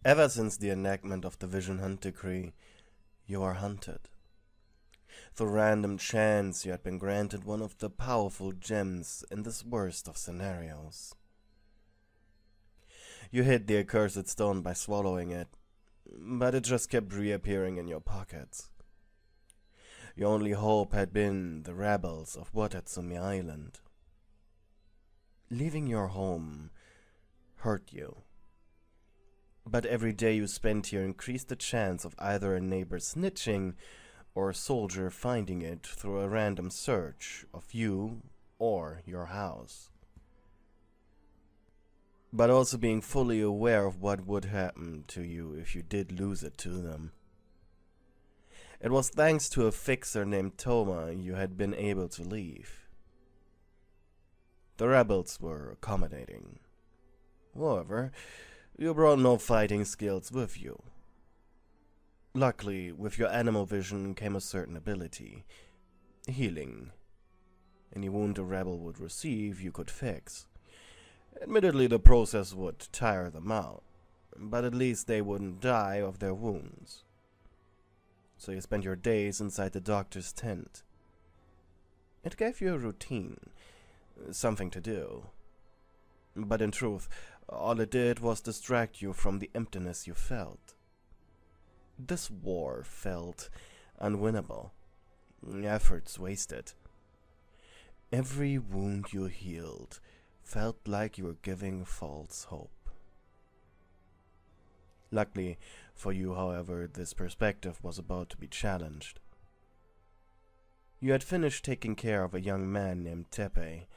Ever since the enactment of the Vision Hunt Decree, you are hunted. Through random chance, you had been granted one of the powerful gems in this worst of scenarios. You hid the accursed stone by swallowing it, but it just kept reappearing in your pockets. Your only hope had been the rebels of Watatsumi Island. Leaving your home hurt you. But every day you spent here increased the chance of either a neighbor snitching or a soldier finding it through a random search of you or your house. But also being fully aware of what would happen to you if you did lose it to them. It was thanks to a fixer named Toma you had been able to leave. The rebels were accommodating. However, you brought no fighting skills with you. Luckily, with your animal vision came a certain ability. Healing. Any wound a rebel would receive, you could fix. Admittedly, the process would tire them out, but at least they wouldn't die of their wounds. So you spent your days inside the doctor's tent. It gave you a routine, something to do. But in truth, all it did was distract you from the emptiness you felt. This war felt unwinnable. Efforts wasted. Every wound you healed felt like you were giving false hope. Luckily for you, however, this perspective was about to be challenged. You had finished taking care of a young man named Tepe.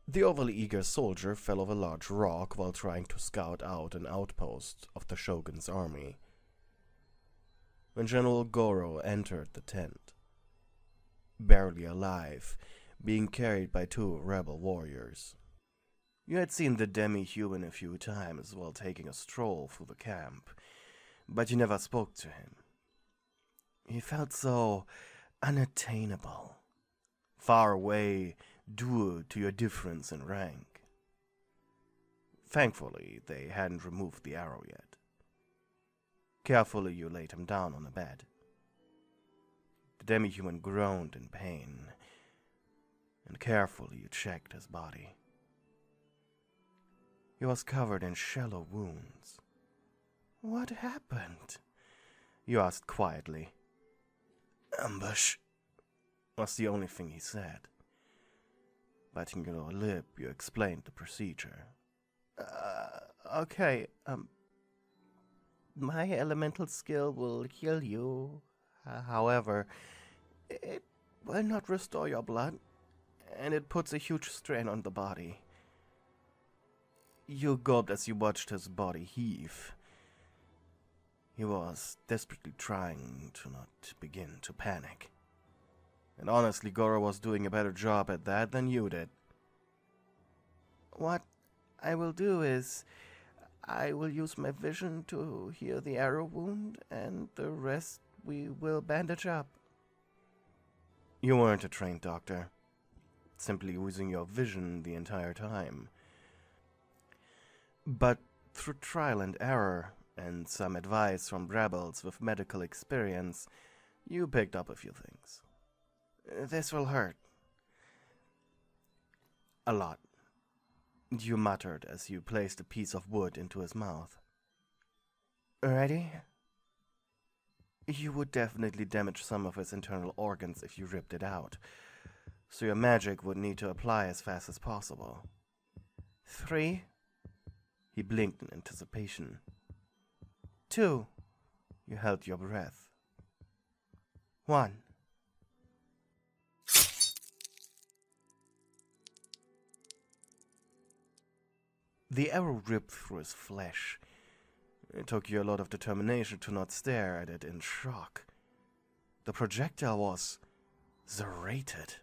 The overly eager soldier fell off a large rock while trying to scout out an outpost of the Shogun's army. When General Gorou entered the tent, barely alive, being carried by two rebel warriors. You had seen the demi-human a few times while taking a stroll through the camp, but you never spoke to him. He felt so unattainable, far away due to your difference in rank. Thankfully, they hadn't removed the arrow yet. Carefully, you laid him down on a bed. The demi-human groaned in pain, and carefully you checked his body. He was covered in shallow wounds. "What happened?" you asked quietly. "Ambush," was the only thing he said. Biting your lower lip, you explained the procedure. Okay, my elemental skill will heal you. However, it will not restore your blood, and it puts a huge strain on the body." You gulped as you watched his body heave. He was desperately trying to not begin to panic. And honestly, Gorou was doing a better job at that than you did. "What I will do is, I will use my vision to heal the arrow wound, and the rest we will bandage up." You weren't a trained doctor, simply using your vision the entire time. But through trial and error, and some advice from rebels with medical experience, you picked up a few things. "This will hurt. A lot," you muttered as you placed a piece of wood into his mouth. "Ready?" You would definitely damage some of his internal organs if you ripped it out, so your magic would need to apply as fast as possible. 3. He blinked in anticipation. 2. You held your breath. 1. The arrow ripped through his flesh. It took you a lot of determination to not stare at it in shock. The projectile was serrated.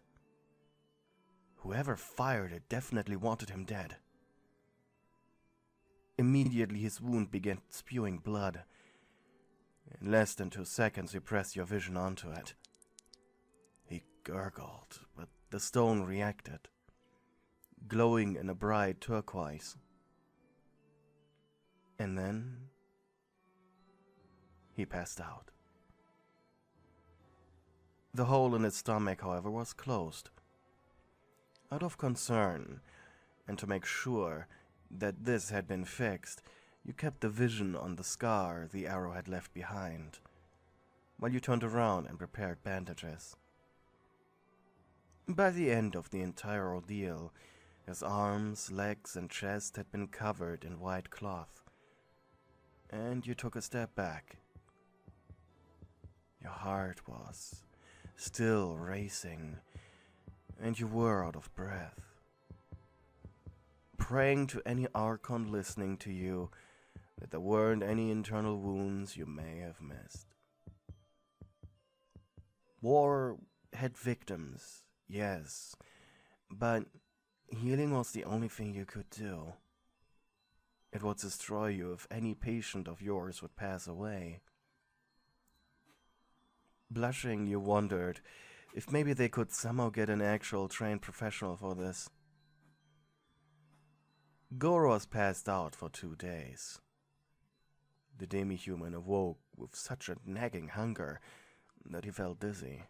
Whoever fired it definitely wanted him dead. Immediately his wound began spewing blood. In less than 2 seconds you pressed your vision onto it. He gurgled, but the stone reacted, glowing in a bright turquoise. And then he passed out. The hole in his stomach, however, was closed. Out of concern, and to make sure that this had been fixed, you kept the vision on the scar the arrow had left behind, while you turned around and prepared bandages. By the end of the entire ordeal, his arms, legs, and chest had been covered in white cloth, and you took a step back. Your heart was still racing, and you were out of breath, praying to any Archon listening to you that there weren't any internal wounds you may have missed. War had victims, yes, but healing was the only thing you could do. It would destroy you if any patient of yours would pass away. Blushing, you wondered if maybe they could somehow get an actual trained professional for this. Gorou was passed out for 2 days. The demi-human awoke with such a nagging hunger that he felt dizzy.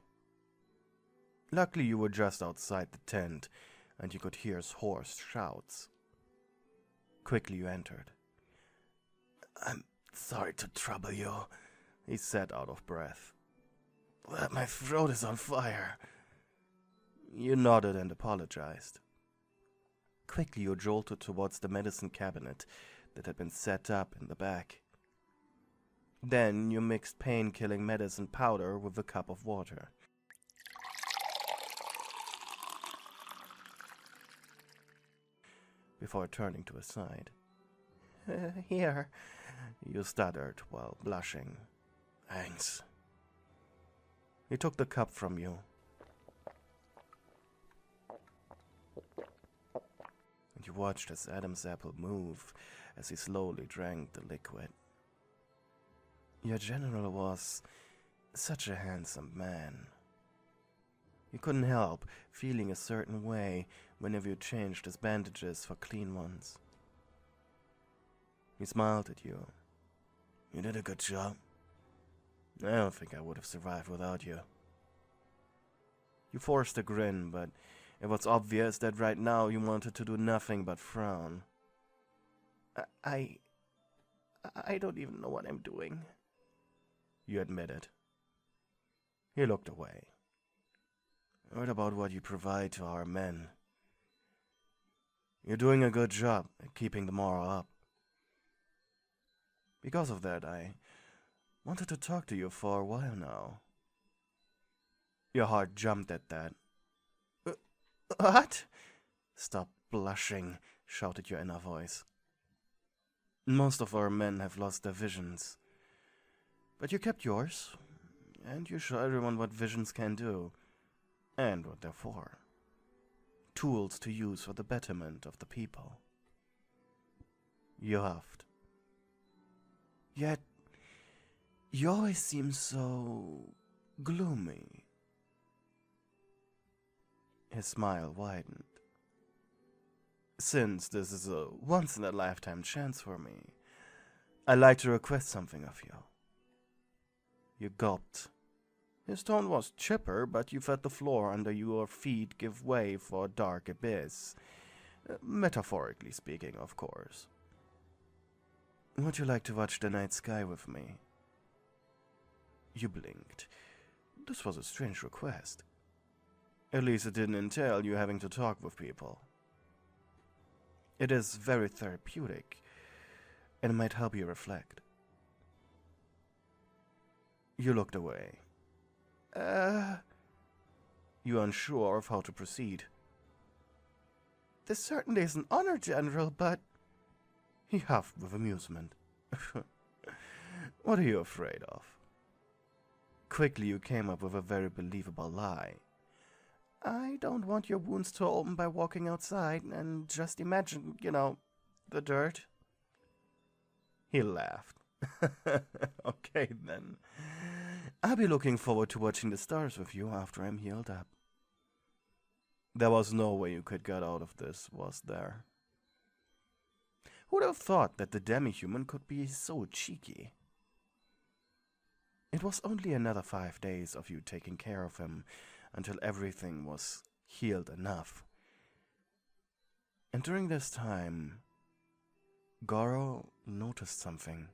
Luckily, you were just outside the tent, and you could hear his hoarse shouts. Quickly, you entered. "I'm sorry to trouble you," he said out of breath. "But my throat is on fire." You nodded and apologized. Quickly, you jolted towards the medicine cabinet that had been set up in the back. Then you mixed pain-killing medicine powder with a cup of water. Before turning to his side. "Here," you stuttered while blushing. "Thanks." He took the cup from you. And you watched his Adam's apple move as he slowly drank the liquid. Your general was such a handsome man. You couldn't help feeling a certain way whenever you changed his bandages for clean ones. He smiled at you. "You did a good job. I don't think I would have survived without you." You forced a grin, but it was obvious that right now you wanted to do nothing but frown. I don't even know what I'm doing," you admitted. He looked away. "What about what you provide to our men? You're doing a good job at keeping the morale up. Because of that, I wanted to talk to you for a while now." Your heart jumped at that. "What?" "Stop blushing," shouted your inner voice. "Most of our men have lost their visions. But you kept yours, and you show everyone what visions can do, and what they're for. Tools to use for the betterment of the people." You huffed. "Yet, you always seem so gloomy." His smile widened. "Since this is a once-in-a-lifetime chance for me, I'd like to request something of you." You gulped. His tone was chipper, but you felt the floor under your feet give way for a dark abyss. Metaphorically speaking, of course. "Would you like to watch the night sky with me?" You blinked. This was a strange request. At least it didn't entail you having to talk with people. It is very therapeutic, and it might help you reflect. You looked away. You unsure of how to proceed. "This certainly is an honor, General, but..." He huffed with amusement. "What are you afraid of?" Quickly you came up with a very believable lie. "I don't want your wounds to open by walking outside, and just imagine, the dirt." He laughed. "Okay, then. I'll be looking forward to watching the stars with you after I'm healed up." There was no way you could get out of this, was there? Who'd have thought that the demi-human could be so cheeky? It was only another 5 days of you taking care of him until everything was healed enough. And during this time, Gorou noticed something.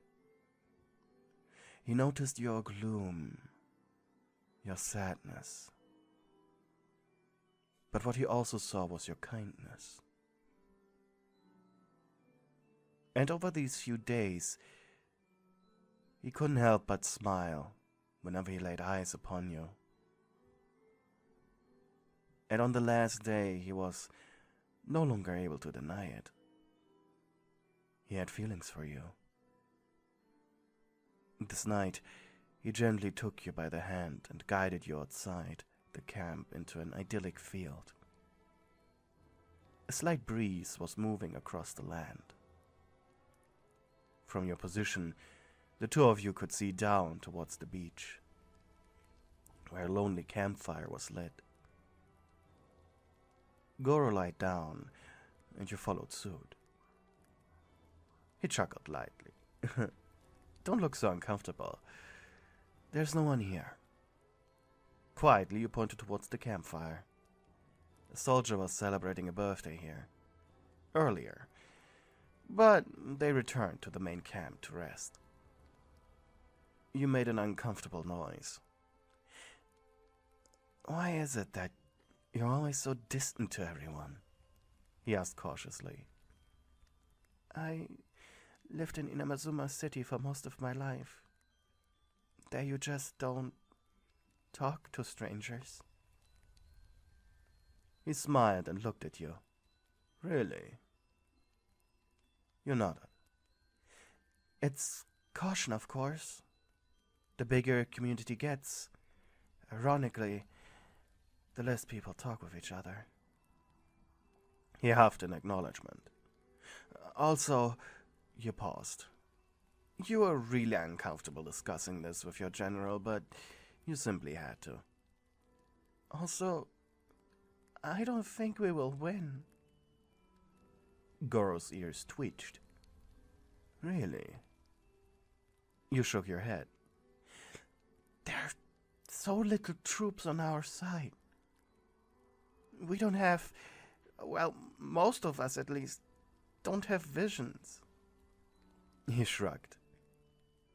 He noticed your gloom, your sadness. But what he also saw was your kindness. And over these few days, he couldn't help but smile whenever he laid eyes upon you. And on the last day, he was no longer able to deny it. He had feelings for you. This night, he gently took you by the hand and guided you outside the camp into an idyllic field. A slight breeze was moving across the land. From your position, the two of you could see down towards the beach, where a lonely campfire was lit. Gorou lied down, and you followed suit. He chuckled lightly. Don't look so uncomfortable. There's no one here. Quietly, you pointed towards the campfire. A soldier was celebrating a birthday here. Earlier. But they returned to the main camp to rest. You made an uncomfortable noise. Why is it that you're always so distant to everyone? He asked cautiously. I lived in Inamazuma City for most of my life. There you just don't talk to strangers. He smiled and looked at you. Really? You nodded. It's caution, of course. The bigger a community gets, ironically, the less people talk with each other. He huffed in acknowledgement. Also, you paused. You were really uncomfortable discussing this with your general, but you simply had to. Also, I don't think we will win. Gorou's ears twitched. Really? You shook your head. There are so little troops on our side. We don't have, well, most of us at least, don't have visions. He shrugged.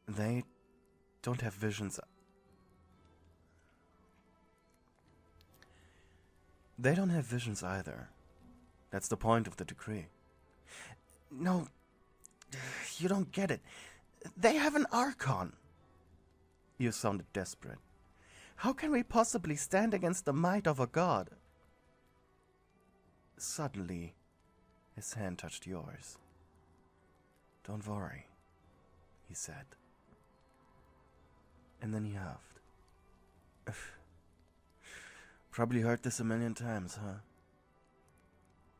They don't have visions. They don't have visions either. That's the point of the decree. No, you don't get it. They have an Archon. You sounded desperate. How can we possibly stand against the might of a god? Suddenly, his hand touched yours. Don't worry, he said. And then he huffed. Probably heard this a million times, huh?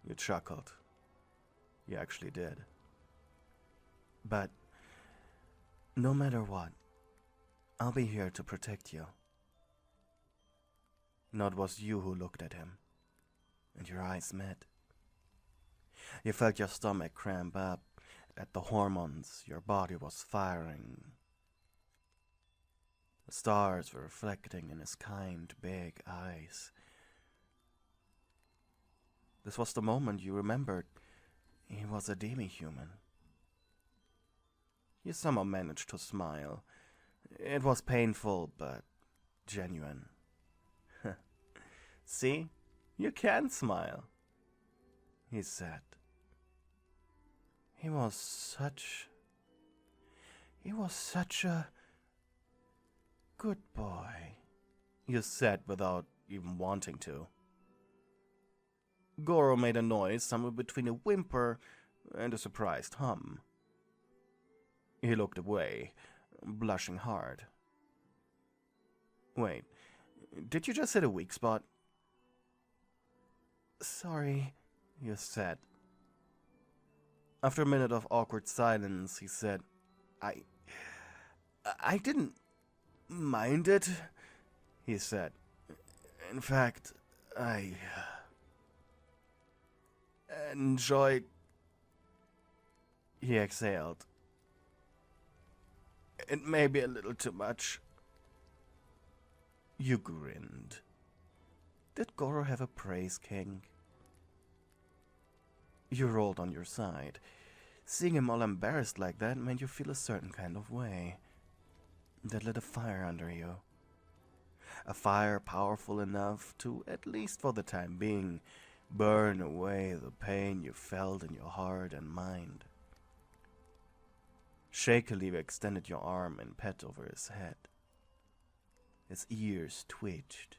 You chuckled. You actually did. But no matter what, I'll be here to protect you. Now it was you who looked at him, and your eyes met. You felt your stomach cramp up at the hormones your body was firing. The stars were reflecting in his kind, big eyes. This was the moment you remembered he was a demi-human. You somehow managed to smile. It was painful, but genuine. See? You can smile, he said. He was such a good boy, you said without even wanting to. Gorou made a noise somewhere between a whimper and a surprised hum. He looked away, blushing hard. Wait, did you just hit a weak spot? Sorry, you said. After a minute of awkward silence, he said, I didn't mind it, he said. In fact, I enjoyed... He exhaled. It may be a little too much. You grinned. Did Gorou have a praise kink? You rolled on your side. Seeing him all embarrassed like that made you feel a certain kind of way. That lit a fire under you. A fire powerful enough to, at least for the time being, burn away the pain you felt in your heart and mind. Shakily you extended your arm and pet over his head. His ears twitched.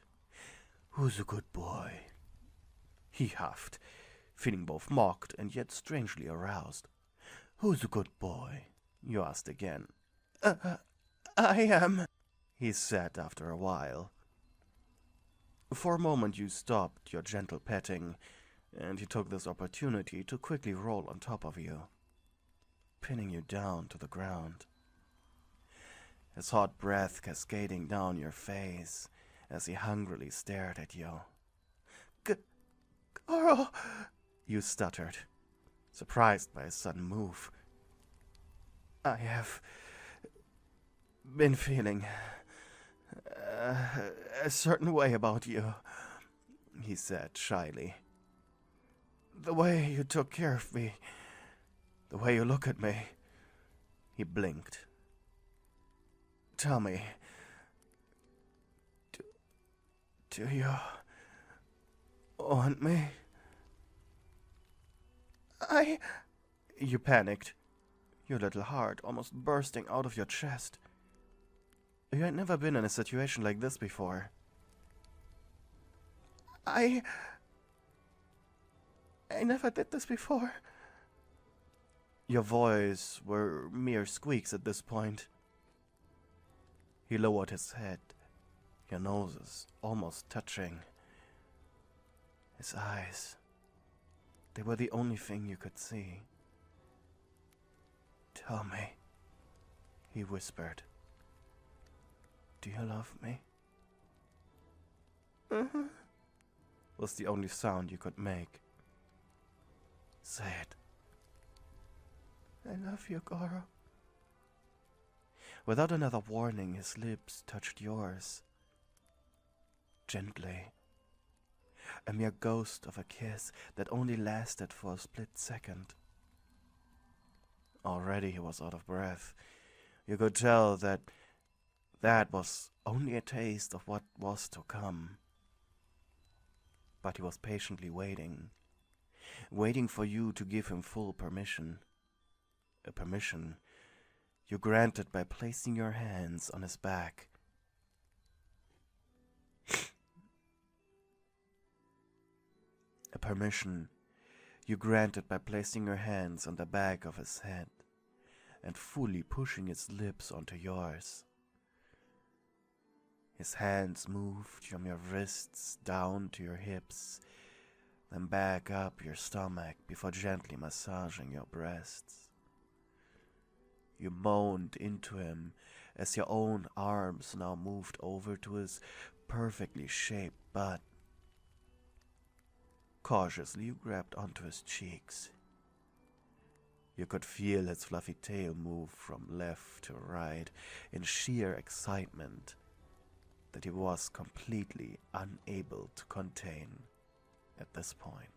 "Who's a good boy?" He huffed, feeling both mocked and yet strangely aroused. "Who's a good boy?" you asked again. I am," he said after a while. For a moment you stopped your gentle petting, and he took this opportunity to quickly roll on top of you, pinning you down to the ground. His hot breath cascading down your face as he hungrily stared at you. "Gorou," you stuttered, surprised by his sudden move. "I have been feeling a certain way about you," he said shyly. "The way you took care of me, the way you look at me." He blinked. "Tell me, do you want me?" You panicked, your little heart almost bursting out of your chest. You had never been in a situation like this before. I never did this before." Your voice were mere squeaks at this point. He lowered his head, your noses almost touching. His eyes, they were the only thing you could see. "Tell me," he whispered. "Do you love me?" Was the only sound you could make. "Say it." "I love you, Gorou." Without another warning, his lips touched yours. Gently. A mere ghost of a kiss that only lasted for a split second. Already he was out of breath. You could tell that was only a taste of what was to come. But he was patiently waiting for you to give him full permission. A permission you granted by placing your hands on his back. A permission you granted by placing your hands on the back of his head and fully pushing his lips onto yours. His hands moved from your wrists down to your hips, then back up your stomach before gently massaging your breasts. You moaned into him as your own arms now moved over to his perfectly shaped butt. Cautiously you grabbed onto his cheeks. You could feel his fluffy tail move from left to right in sheer excitement that he was completely unable to contain at this point.